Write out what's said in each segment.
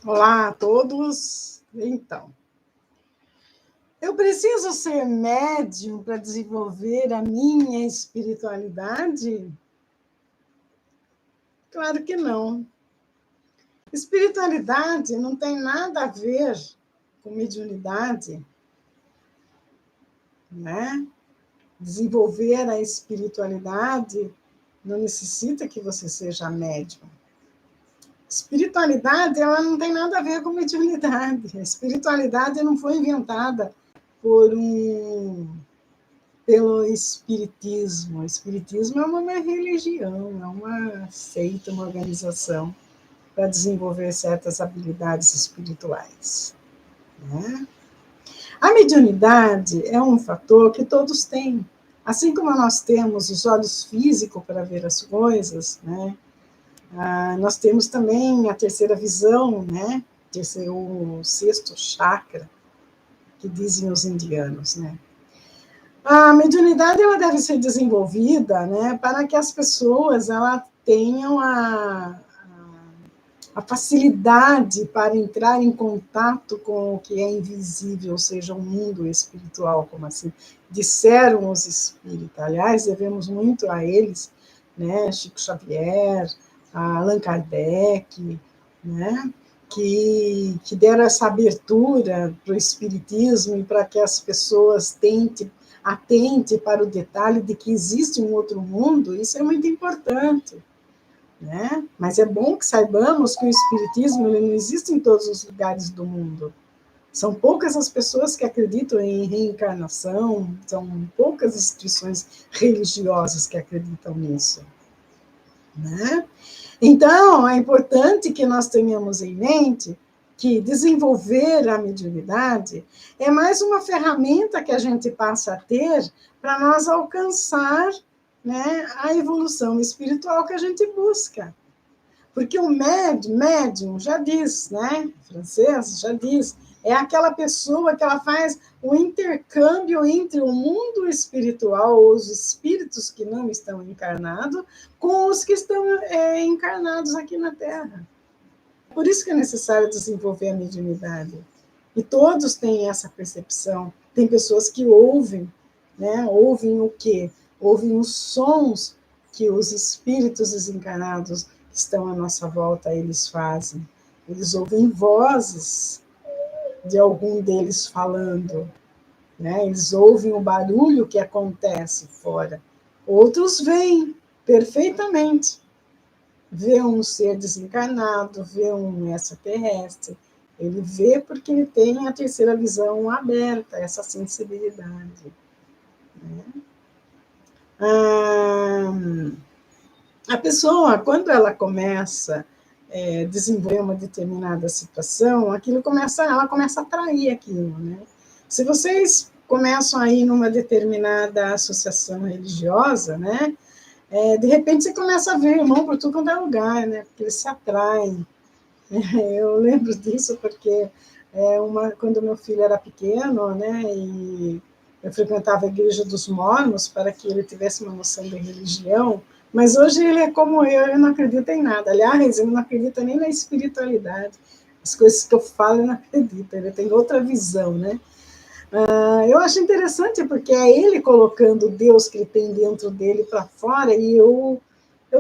Olá a todos. Então, eu preciso ser médium para desenvolver a minha espiritualidade? Claro que não. Espiritualidade não tem nada a ver com mediunidade, né? Desenvolver a espiritualidade não necessita que você seja médium. Espiritualidade, ela não tem nada a ver com mediunidade. A espiritualidade não foi inventada pelo espiritismo. O espiritismo é uma religião, é uma seita, uma organização para desenvolver certas habilidades espirituais, né? A mediunidade é um fator que todos têm. Assim como nós temos os olhos físicos para ver as coisas, né? Nós temos também a terceira visão, né? O sexto chakra, que dizem os indianos, né? A mediunidade ela deve ser desenvolvida, né, para que as pessoas tenham a facilidade para entrar em contato com o que é invisível, ou seja, o mundo espiritual, como assim disseram os espíritos. Aliás, devemos muito a eles, né, Chico Xavier, a Allan Kardec, né, que deram essa abertura para o espiritismo e para que as pessoas atente para o detalhe de que existe um outro mundo. Isso é muito importante, né? Mas é bom que saibamos que o espiritismo ele não existe em todos os lugares do mundo. São poucas as pessoas que acreditam em reencarnação, são poucas instituições religiosas que acreditam nisso, né? Então, é importante que nós tenhamos em mente que desenvolver a mediunidade é mais uma ferramenta que a gente passa a ter para nós alcançar, né, a evolução espiritual que a gente busca. Porque o médium já diz, né, francês já diz, é aquela pessoa que ela faz o intercâmbio entre o mundo espiritual, ou os espíritos que não estão encarnados, com os que estão encarnados aqui na Terra. Por isso que é necessário desenvolver a mediunidade. E todos têm essa percepção. Tem pessoas que ouvem, né? Ouvem o quê? Ouvem os sons que os espíritos desencarnados que estão à nossa volta, eles fazem. Eles ouvem vozes de algum deles falando, né? Eles ouvem o barulho que acontece fora. Outros veem perfeitamente. Vê um ser desencarnado, vê um extraterrestre. Ele vê porque ele tem a terceira visão aberta, essa sensibilidade, né? A pessoa, quando ela começa a desenvolver uma determinada situação, ela começa a atrair aquilo, né? Se vocês começam a ir numa determinada associação religiosa, né? De repente você começa a ver irmão por tudo quanto é lugar, né? Porque eles se atraem. Eu lembro disso porque quando meu filho era pequeno, né? E eu frequentava a igreja dos mormons para que ele tivesse uma noção de religião, mas hoje ele é como eu, ele não acredita em nada. Aliás, ele não acredita nem na espiritualidade. As coisas que eu falo, ele não acredita, ele tem outra visão, né? Eu acho interessante porque é ele colocando Deus que ele tem dentro dele para fora, e eu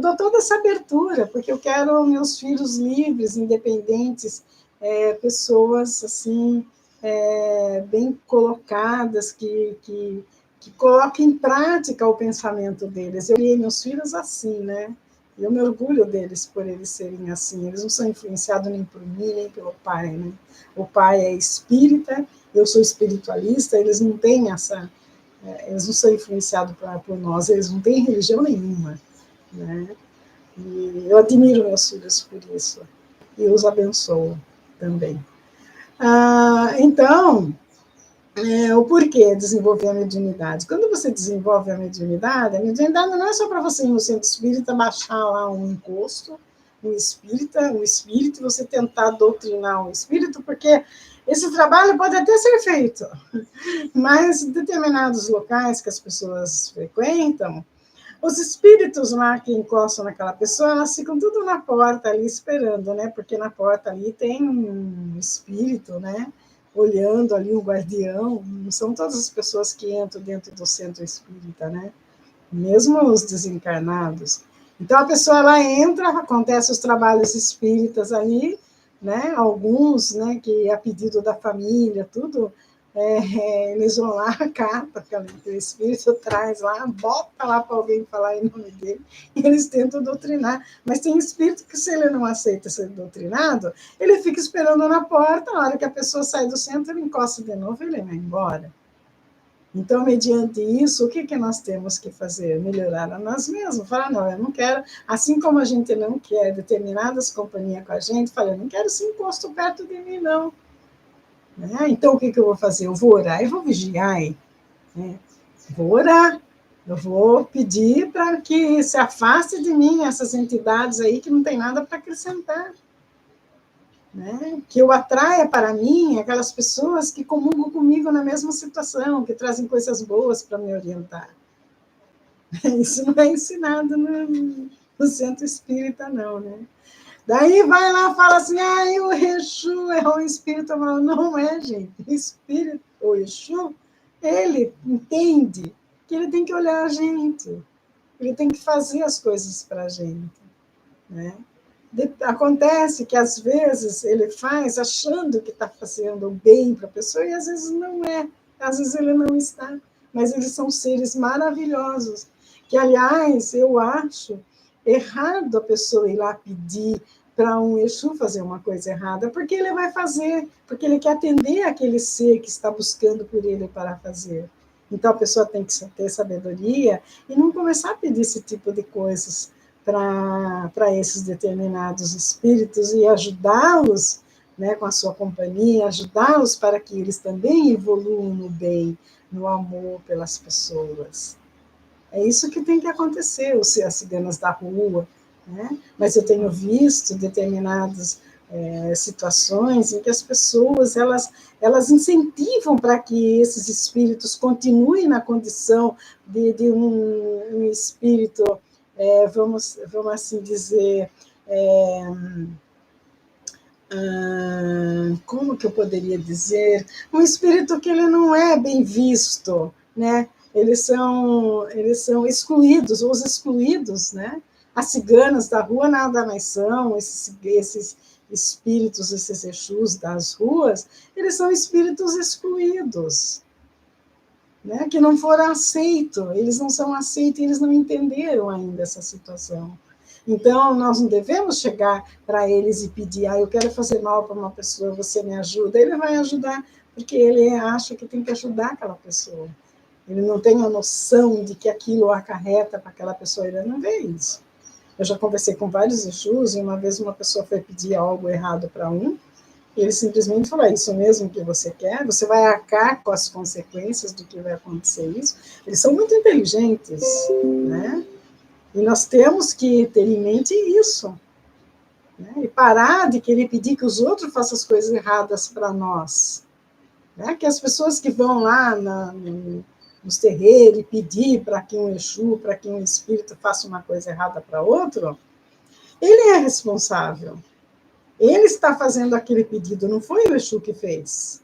dou toda essa abertura, porque eu quero meus filhos livres, independentes, pessoas assim, bem colocadas, que coloquem em prática o pensamento deles. Eu criei meus filhos assim, né? Eu me orgulho deles por eles serem assim. Eles não são influenciados nem por mim, nem pelo pai, né? O pai é espírita, eu sou espiritualista, eles não têm eles não são influenciados por nós, eles não têm religião nenhuma, né? E eu admiro meus filhos por isso, e os abençoo também. Então, o porquê desenvolver a mediunidade? Quando você desenvolve a mediunidade não é só para você ir no centro espírita baixar lá um encosto, um espírito, você tentar doutrinar um espírito, porque esse trabalho pode até ser feito, mas em determinados locais que as pessoas frequentam, Os espíritos lá que encostam naquela pessoa, elas ficam tudo na porta ali esperando, né? Porque na porta ali tem um espírito, né? Olhando ali, um guardião. Não são todas as pessoas que entram dentro do centro espírita, né? Mesmo os desencarnados. Então a pessoa ela entra, acontece os trabalhos espíritas ali, né? Alguns, né? Que a pedido da família, tudo. Eles vão lá, cata que o espírito traz lá, bota lá para alguém falar em nome dele, e eles tentam doutrinar. Mas tem espírito que, se ele não aceita ser doutrinado, ele fica esperando na porta, na hora que a pessoa sai do centro, ele encosta de novo e ele vai embora. Então, mediante isso, o que nós temos que fazer? Melhorar a nós mesmos. Falar, não, eu não quero, assim como a gente não quer determinadas companhias com a gente, fala, eu não quero esse imposto perto de mim, não. Né? Então, o que eu vou fazer? Eu vou orar e vou vigiar. Né? Vou orar. Eu vou pedir para que se afaste de mim essas entidades aí que não tem nada para acrescentar. Né? Que eu atraia para mim aquelas pessoas que comungam comigo na mesma situação, que trazem coisas boas para me orientar. Isso não é ensinado no centro espírita, não, né? Daí vai lá e fala assim, o Exu é um espírito mal. Não é, gente. O espírito, o Exu, ele entende que ele tem que olhar a gente. Ele tem que fazer as coisas para a gente. Né? Acontece que, às vezes, ele faz achando que está fazendo bem para a pessoa e, às vezes, não é. Às vezes, ele não está. Mas eles são seres maravilhosos. Que, aliás, eu acho errado a pessoa ir lá pedir para um Exu fazer uma coisa errada, porque ele vai fazer, porque ele quer atender aquele ser que está buscando por ele para fazer. Então, a pessoa tem que ter sabedoria e não começar a pedir esse tipo de coisas para esses determinados espíritos e ajudá-los, né, com a sua companhia, ajudá-los para que eles também evoluam no bem, no amor pelas pessoas. É isso que tem que acontecer, as ciganas da rua. Né? Mas eu tenho visto determinadas situações em que as pessoas elas incentivam para que esses espíritos continuem na condição de um espírito, vamos assim dizer, como que eu poderia dizer? Um espírito que ele não é bem visto, né? Eles são excluídos, os excluídos, né? As ciganas da rua nada mais são, esses espíritos, esses Exus das ruas, eles são espíritos excluídos, né? Que não foram aceitos, eles não são aceitos, eles não entenderam ainda essa situação. Então, nós não devemos chegar para eles e pedir, eu quero fazer mal para uma pessoa, você me ajuda. Ele vai ajudar, porque ele acha que tem que ajudar aquela pessoa. Ele não tem a noção de que aquilo acarreta para aquela pessoa, ele não vê isso. Eu já conversei com vários Exus, e uma vez uma pessoa foi pedir algo errado para um, e ele simplesmente falou, isso mesmo que você quer? Você vai arcar com as consequências do que vai acontecer isso? Eles são muito inteligentes, né? E nós temos que ter em mente isso. Né? E parar de querer pedir que os outros façam as coisas erradas para nós. Né? Que as pessoas que vão lá nos terreiros e pedir para que um Exu, para que um espírito faça uma coisa errada para outro, ele é responsável. Ele está fazendo aquele pedido, não foi o Exu que fez.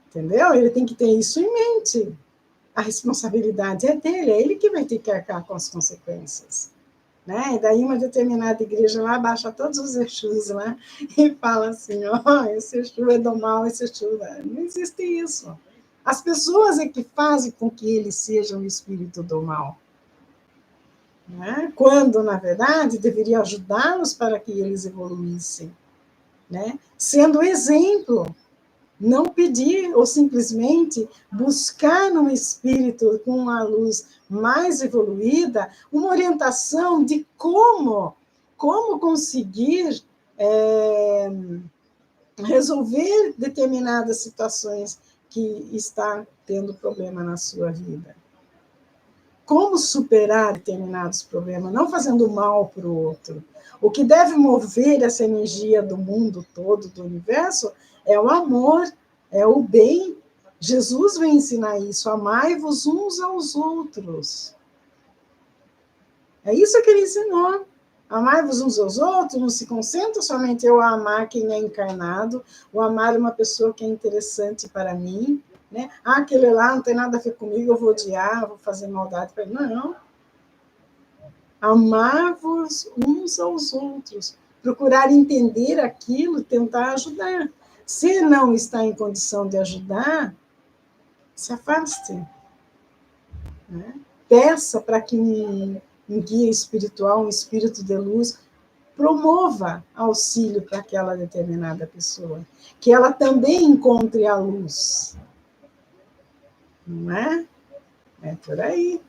Entendeu? Ele tem que ter isso em mente. A responsabilidade é dele, é ele que vai ter que arcar com as consequências. Né? E daí uma determinada igreja lá baixa todos os Exus lá e fala assim, esse Exu é do mal, esse Exu... Não existe isso. As pessoas é que fazem com que ele seja um espírito do mal. Né? Quando, na verdade, deveria ajudá-los para que eles evoluíssem. Né? Sendo exemplo, não pedir ou simplesmente buscar num espírito com uma luz mais evoluída uma orientação de como conseguir resolver determinadas situações que está tendo problema na sua vida. Como superar determinados problemas, não fazendo mal para o outro. O que deve mover essa energia do mundo todo, do universo, é o amor, é o bem. Jesus vem ensinar isso, amai-vos uns aos outros. É isso que ele ensinou. Amai-vos uns aos outros, não se concentra somente eu a amar quem é encarnado, ou amar uma pessoa que é interessante para mim, né? Ah, aquele lá não tem nada a ver comigo, eu vou odiar, vou fazer maldade para ele. Não. Amar-vos uns aos outros. Procurar entender aquilo, tentar ajudar. Se não está em condição de ajudar, se afaste. Né? Peça para que um guia espiritual, um espírito de luz, promova auxílio para aquela determinada pessoa, que ela também encontre a luz. Não é? É por aí.